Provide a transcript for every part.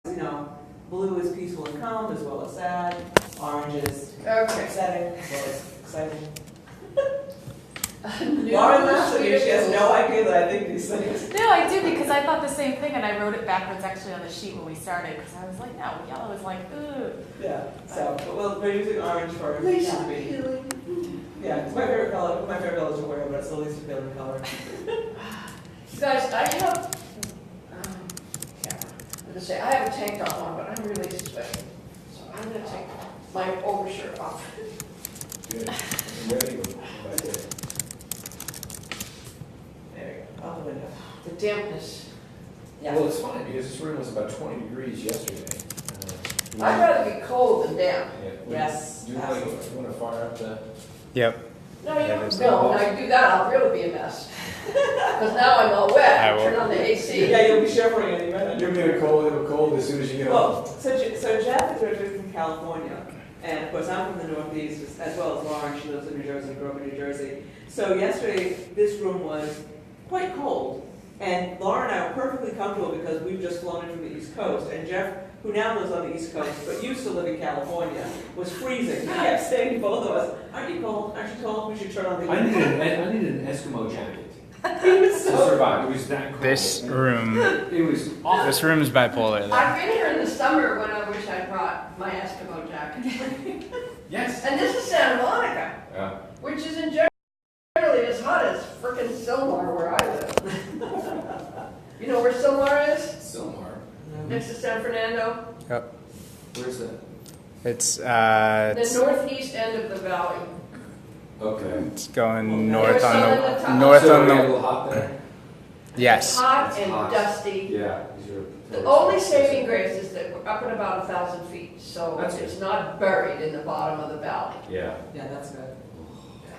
you know, blue is peaceful and calm as well as sad. Orange is upsetting as well as exciting. Lauren laughs at me. She has no idea that I think these things. No, I do, because I thought the same thing, and I wrote it backwards actually on the sheet when we started, because I was like, no, yellow is like, ooh. Yeah, so, but we're using orange for Least to be. appealing. Yeah, it's my favorite color. My favorite color is to wear, but it's the least appealing color. Guys, I have, I'm gonna say, I have a tank top on, but I'm really sweaty. So I'm gonna take my overshirt off. Good. I'm ready to go back there. There you go, out the window. The dampness. Yeah. Well, it's funny because this room was about 20 degrees yesterday. I'd rather be cold than damp. Yeah. Yes, Do you want to fire up the? Yep. No, Yeah, you there's don't. When I do that, I'll really be a mess. Because now I'm all wet. I will. Turn on the AC. Yeah, you'll be shivering any minute. You'll get a cold as soon as you get Well, home. so Jeff is originally from California, and of course I'm from the Northeast, as well as Lauren. She lives in New Jersey, grew up in New Jersey. So yesterday, this room was quite cold, and Lauren and I were perfectly comfortable because we've just flown in from the East Coast, and Jeff, who now lives on the East Coast, but used to live in California, was freezing. He kept saying to both of us, aren't you cold? Aren't you cold? We should turn on the I needed an Eskimo jacket He was to so... survive. It was that cold. This room. It was awful. This room is bipolar. Though. I've been here in the summer when I wish I brought my Eskimo jacket. Yes. And this is Santa Monica, Yeah. which is in generally as hot as frickin' Sylmar where I live. You know where Sylmar is? Silmar. Next to San Fernando? Yep. Where's that? It's The northeast end of the valley. Okay. it's going There's north on sun at the the top. north So on we get a the little hot there. yes. Hot It's and hot. dusty. Yeah. These are The only saving grace is that we're up at about 1,000 feet, so That's it's not buried in the bottom of the valley. Yeah. Yeah, that's good.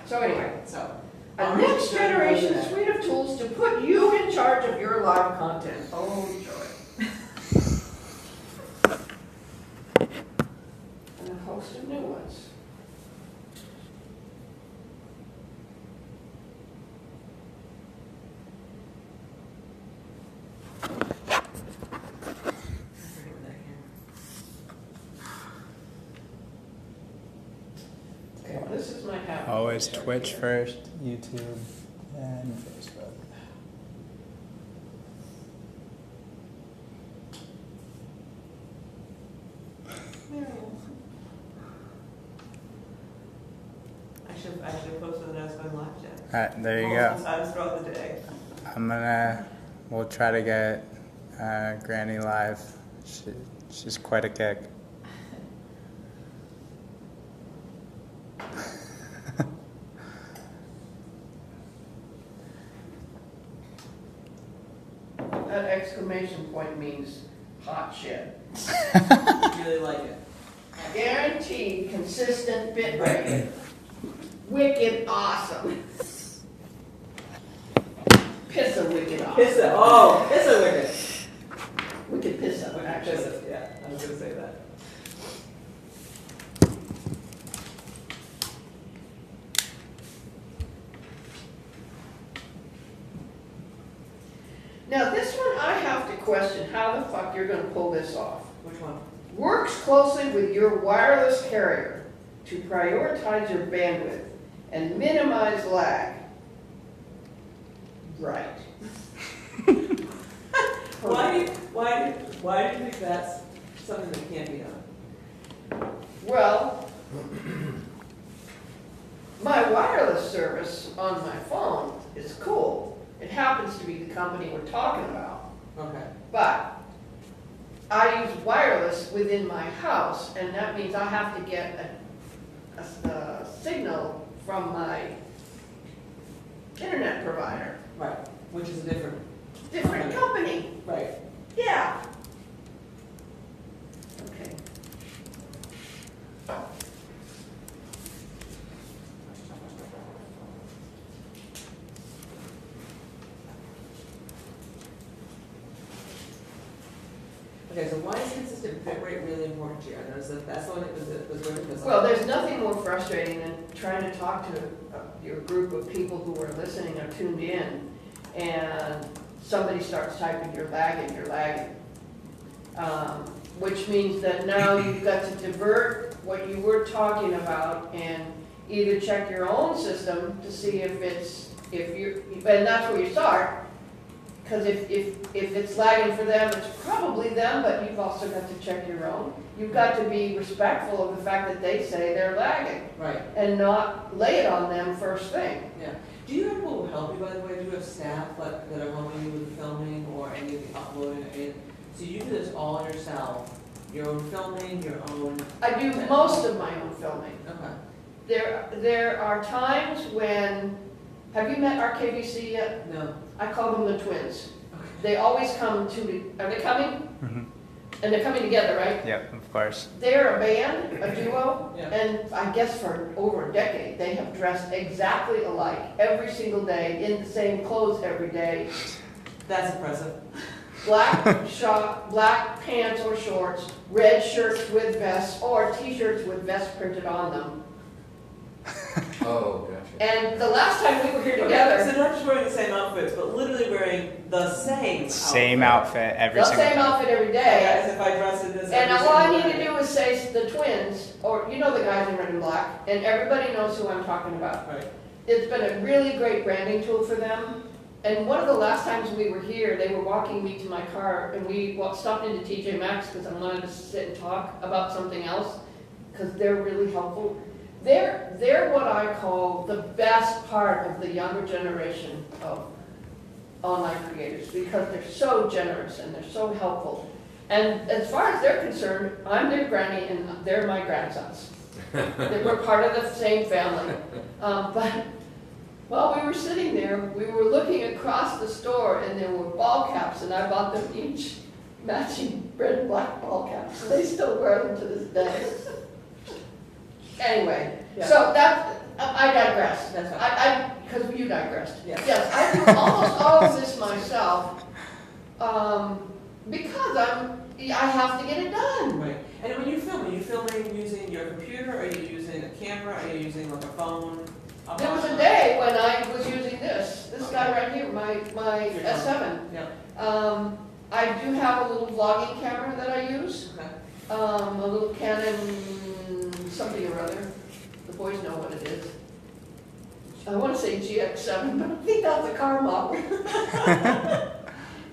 So anyway, So, a next generation suite of tools to put you in charge of your live content. Oh, joy. And a host of new ones. Okay, well, this is my habit. Always Twitch first, YouTube, and Facebook. I should have posted that I was going live, Jeff. All right, there you go. Times throughout the day. We'll try to get Granny live. She's quite a kick. That exclamation point means hot shit. Really like it. Guaranteed consistent bit rate. Wicked awesome. Pissa wicked awesome. Pissa. Oh, pissa wicked. Wicked pissa, actually. Pissa. Yeah, I was gonna say that. Now this one I have to question how the fuck you're gonna pull this off. Which one? Works closely with your wireless carrier to prioritize your bandwidth and minimize lag. Right. Why do you think that's something that can't be done? Well, my wireless service on my phone is cool. It happens to be the company we're talking about. Okay. But I use wireless within my house, and that means I have to get a signal from my internet provider. Right. Which is a different. Different company. Right. Yeah. Okay. Okay, so why is consistent bit rate really important to you? I noticed that that's the one that was going to Well, there's nothing more frustrating than trying to talk to your group of people who are listening or tuned in, and somebody starts typing, you're lagging, which means that now you've got to divert what you were talking about and either check your own system to see if and that's where you start. Because if it's lagging for them, it's probably them, but you've also got to check your own. You've got to be respectful of the fact that they say they're lagging Right, and not lay it on them first thing. yeah. Do you have people who help you, by the way? Do you have staff that are helping you with the filming or any of the uploading? So you do this all yourself, your own filming, your own, I do most of my own filming. okay, There are times when, have you met RKVC yet? no, I call them the twins. okay. They always come are they coming? Mhm. And they're coming together, right? Yep, of course. They're a band, a duo, Yeah. and I guess for over a decade, they have dressed exactly alike every single day, in the same clothes every day. That's impressive. Black black pants or shorts, red shirts with vests, or t-shirts with vests printed on them. Oh, gotcha. And the last time we were here Okay, together, so not just wearing the same outfits, but literally wearing the same Same outfit every the single same time. outfit every Yeah, day. as if I dressed in this. And every all I single need to day. do is say the twins, or you know the guys in red and black, and everybody knows who I'm talking about. Right, It's been a really great branding tool for them. And one of the last times we were here, they were walking me to my car, and we stopped into TJ Maxx because I wanted to sit and talk about something else, because they're really helpful. They're what I call the best part of the younger generation of online creators, because they're so generous and they're so helpful. And as far as they're concerned, I'm their granny and they're my grandsons. We're part of the same family. But while we were sitting there, we were looking across the store and there were ball caps, and I bought them each matching red and black ball caps. They still wear them to this day. Anyway, Yeah. so I digress. That's fine. Because you digressed. Yeah. Yes, I do almost all of this myself, because I have to get it done. right. And when you film, are you filming using your computer, are you using a camera, are you using like a phone? There was a day when I was using this guy right here, my S7. Yeah, I do have a little vlogging camera that I use, okay. a little Canon something or other. The boys know what it is. I want to say GX7, but I think that's a car model.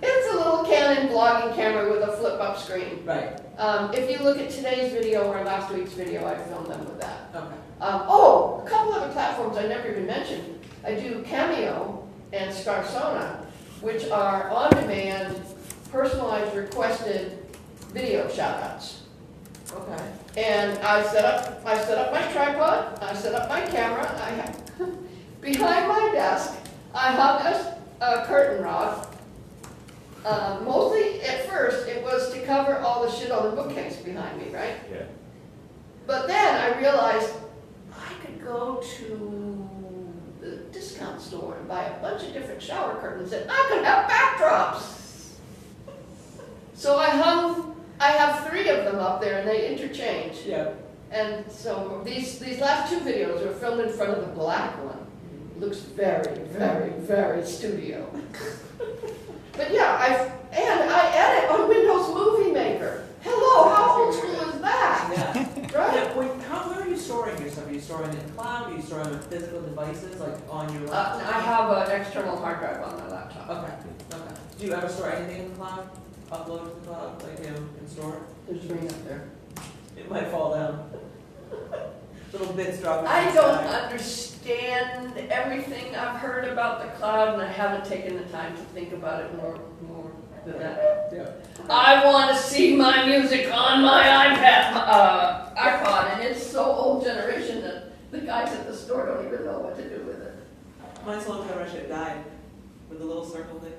It's a little Canon vlogging camera with a flip-up screen. Right, If you look at today's video or last week's video, I filmed them with that. okay. A couple other platforms I never even mentioned. I do Cameo and Scarsona, which are on-demand, personalized, requested video shoutouts. Okay. And I set up my tripod, I set up my camera, behind my desk, I hung a curtain rod. Mostly at first, it was to cover all the shit on the bookcase behind me, right? Yeah. But then I realized I could go to the discount store and buy a bunch of different shower curtains and I could have backdrops. So I have 3 of them up there and they interchange. Yeah. And so these last 2 videos were filmed in front of the black one. It looks very, very, very studio. But yeah, I edit on Windows Movie Maker. Hello, how old school is that? Yeah. Right? Yeah, where are you storing your stuff? Are you storing it in the cloud? Are you storing it on physical devices, like on your laptop? I have an external hard drive on my laptop. Okay, okay. Do you ever store anything in the cloud? Upload to the cloud, like, and store it? There's 3 up there. It might fall down. Little bits dropping. I from the don't sky. understand everything I've heard about the cloud, and I haven't taken the time to think about it more than that. Yeah. I want to see my music on my iPod, and it's so old generation that the guys at the store don't even know what to do with it. Mine's a long time actually died with the little circle thing.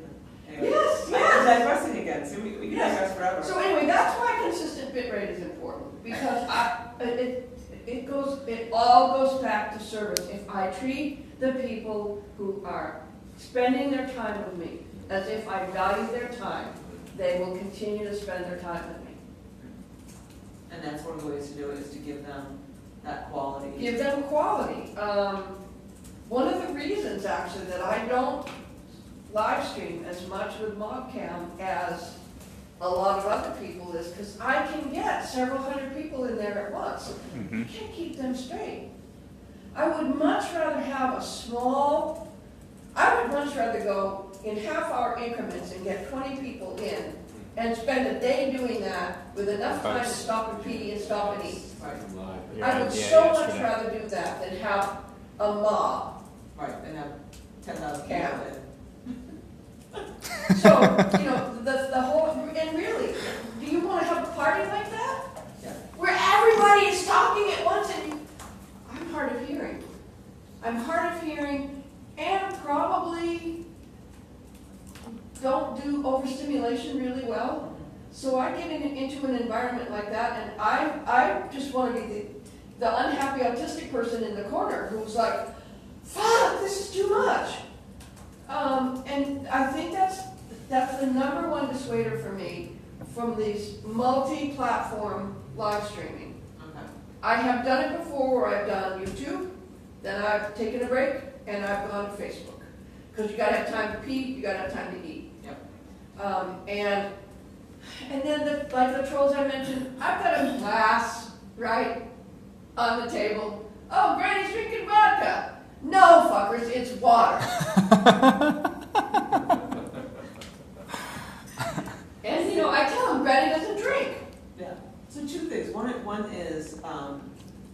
Anyway. Yes, I'm yes. digressing again, so we can Yes. digress forever. So anyway, that's why consistent bit rate is important, because it all goes back to service. If I treat the people who are spending their time with me as if I value their time, they will continue to spend their time with me. And that's one of the ways to do it, is to give them that quality. Give them quality. One of the reasons actually that I don't live stream as much with Mobcam as a lot of other people is, because I can get several hundred people in there at once. Mm-hmm. I can't keep them straight. I would much rather have I would much rather go in half-hour increments and get 20 people in and spend a day doing that with enough time to stop and pee and stop and eat. Right, I would so much rather do that than have a mob. right, and have 10,000 people Yeah. in. So, the whole, and really, do you want to have a party like that? Yeah. Where everybody is talking at once and I'm hard of hearing. I'm hard of hearing and probably don't do overstimulation really well. So I get into an environment like that and I just want to be the unhappy autistic person in the corner who's like, fuck, this is too much. And I think that's the number one dissuader for me from these multi-platform live streaming. Okay. I have done it before where I've done YouTube, then I've taken a break, and I've gone to Facebook. Because you gotta have time to pee, you gotta have time to eat. Yep. And then the trolls I mentioned, I've got a glass, right, on the table. Oh, Granny's drinking vodka. No, fuckers, it's water. And I tell them Granny doesn't drink. Yeah, so two things. One is,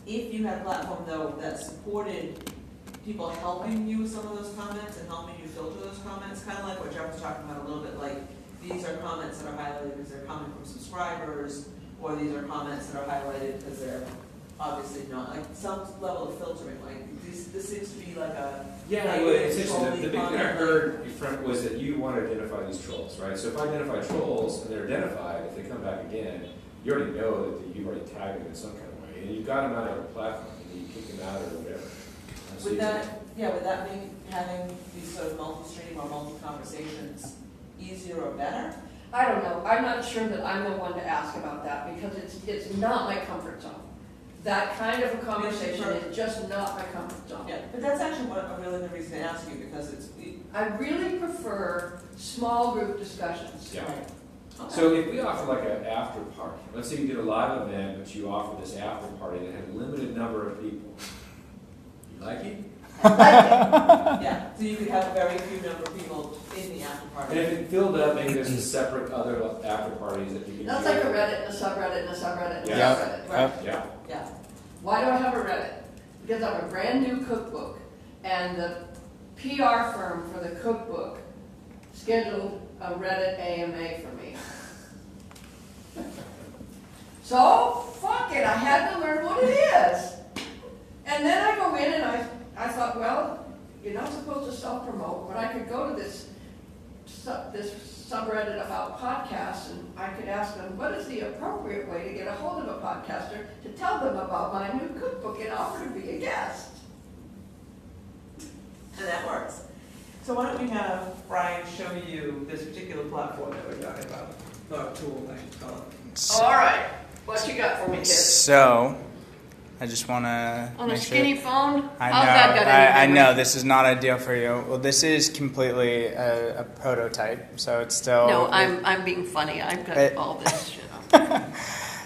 if you have a platform though that supported people helping you with some of those comments and helping you filter those comments, kind of like what Jeff was talking about a little bit, like these are comments that are highlighted because they're coming from subscribers, or these are comments that are highlighted because they're obviously not, like some level of filtering, like this seems to be like a... Yeah, like well, it's interesting. trolling The big thing I comment. heard from was that you want to identify these trolls, right? So if I identify trolls and they're identified, if they come back again, you already know that you've already tagged them in some kind of way, and you've got them out of the platform, and you kick them out or whatever. So Would that mean having these sort of multi-stream or multi-conversations easier or better? I don't know. I'm not sure that I'm the one to ask about that because it's not my comfort zone. That kind of a conversation is just not my comfort zone. Yeah, but that's actually a really good reason to ask you because it's... I really prefer small group discussions. Yeah. Right. Okay. So if we offer like an after party, let's say you did a live event, but you offer this after party that had a limited number of people. You like it? I like it. Yeah, so you could have a very few number of people in the after And party. if it filled up, maybe there's a separate other after parties that you can That's do. like a Reddit and a subreddit and a subreddit and a Yeah. subreddit. Right. Yeah. Yeah. Why do I have a Reddit? Because I have a brand new cookbook and the PR firm for the cookbook scheduled a Reddit AMA for me. So, fuck it, I had to learn what it is. And then I go in and I thought, well, you're not supposed to self-promote, but I could go to this subreddit about podcasts and I could ask them, what is the appropriate way to get a hold of a podcaster to tell them about my new cookbook and offer to be a guest? And that works. So why don't we have Brian show you this particular platform that we're talking about, or tool, I should call it. All right, what you got for me, kid? So, I just want to On a make skinny sure. phone? I How's that got know. any I know memory? this is not ideal for you. Well, this is completely a prototype, so it's still. No, I'm being funny. I've got It- all this shit up.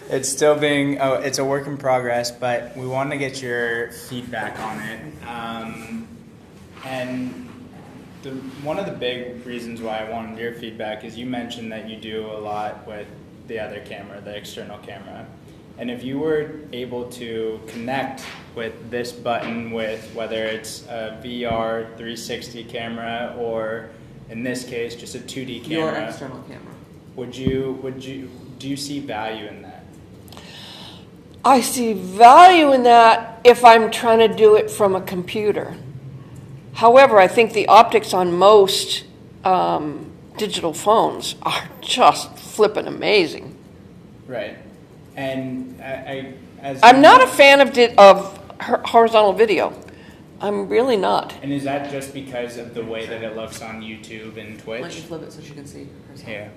It's still being. Oh, it's a work in progress, but we want to get your feedback on it. And one of the big reasons why I wanted your feedback is you mentioned that you do a lot with the other camera, the external camera. And if you were able to connect with this button with whether it's a VR 360 camera or in this case just a 2D camera, Your external camera. do you see value in that? I see value in that if I'm trying to do it from a computer. However, I think the optics on most digital phones are just flippin' amazing. Right. And I'm not a fan of horizontal video. I'm really not. And is that just because of the way that it looks on YouTube and Why don't you Twitch? flip it so she can see herself? Yeah.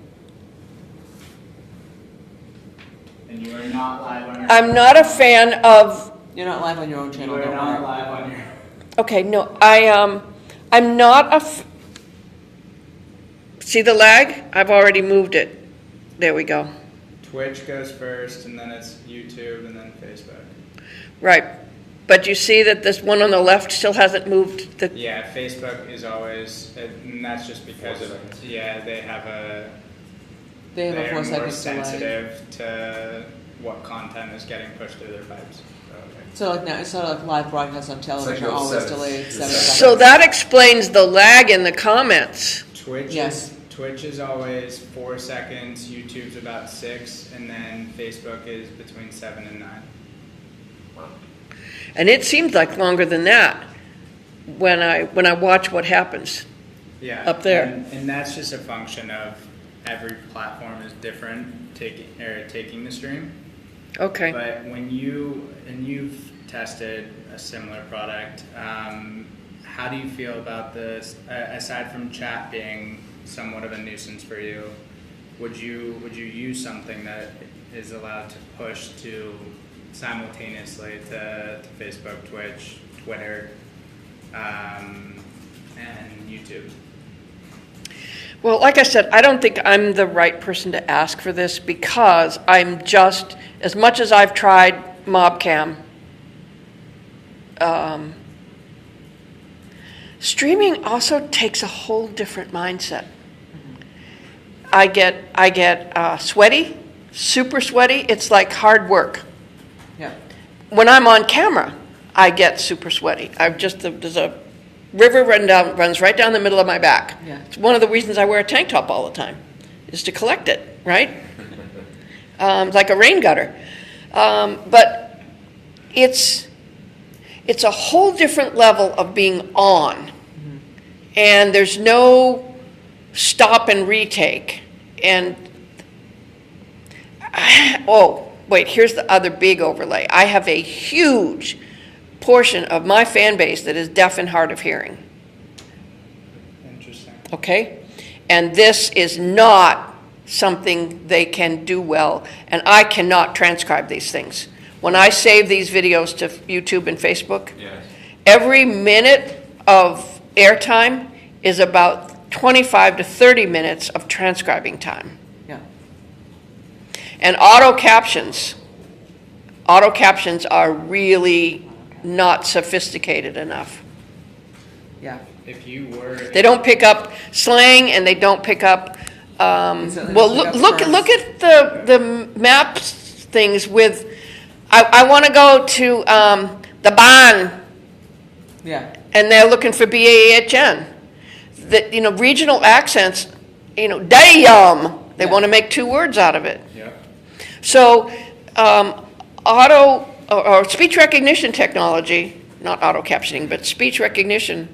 And you are not live on your. I'm not a fan of. You're not live on your own You channel, are don't not worry. live on your. Okay, no, I'm not a. See the lag? I've already moved it. There we go. Twitch goes first, and then it's YouTube, and then Facebook. Right. But you see that this one on the left still hasn't moved the, Yeah, Facebook is always, and that's just because 4 seconds. yeah, they have a They have a they're 4 more seconds delay. sensitive to what content is getting pushed through their pipes. So like now, it's sort of like live broadcasts on television are about always 7 delayed 7 seconds. seconds. so that explains the lag in the comments. Yes. Twitch is always 4 seconds, YouTube's about 6, and then Facebook is between 7 and 9. Wow. And it seems like longer than that when I watch what happens. Yeah, Up there. and that's just a function of every platform is different taking the stream. Okay. But when you've tested a similar product, how do you feel about this? Aside from chat being somewhat of a nuisance for you, would you use something that is allowed to push to simultaneously to Facebook, Twitch, Twitter, and YouTube? Well, like I said, I don't think I'm the right person to ask for this because I'm just, as much as I've tried Mobcam, streaming also takes a whole different mindset. I get sweaty, super sweaty. It's like hard work. Yeah. When I'm on camera, I get super sweaty. There's a river runs right down the middle of my back. Yeah. It's one of the reasons I wear a tank top all the time, is to collect it, right? Like a rain gutter. But it's a whole different level of being on. And there's no stop and retake. And, oh, wait, here's the other big overlay. I have a huge portion of my fan base that is deaf and hard of hearing. Interesting. Okay? And this is not something they can do well, and I cannot transcribe these things. When I save these videos to YouTube and Facebook, Yes. every minute of airtime is about 25 to 30 minutes of transcribing time. Yeah. And auto captions are really not sophisticated enough. Yeah. If you were, They don't pick up slang, and they don't pick up. certainly Well, don't pick look up look at the maps things with. I want to go to the Ban, Yeah. and they're looking for BAHN. That regional accents. Damn, they Yeah. want to make 2 words out of it. yeah, So, auto or speech recognition technology, not auto captioning, but speech recognition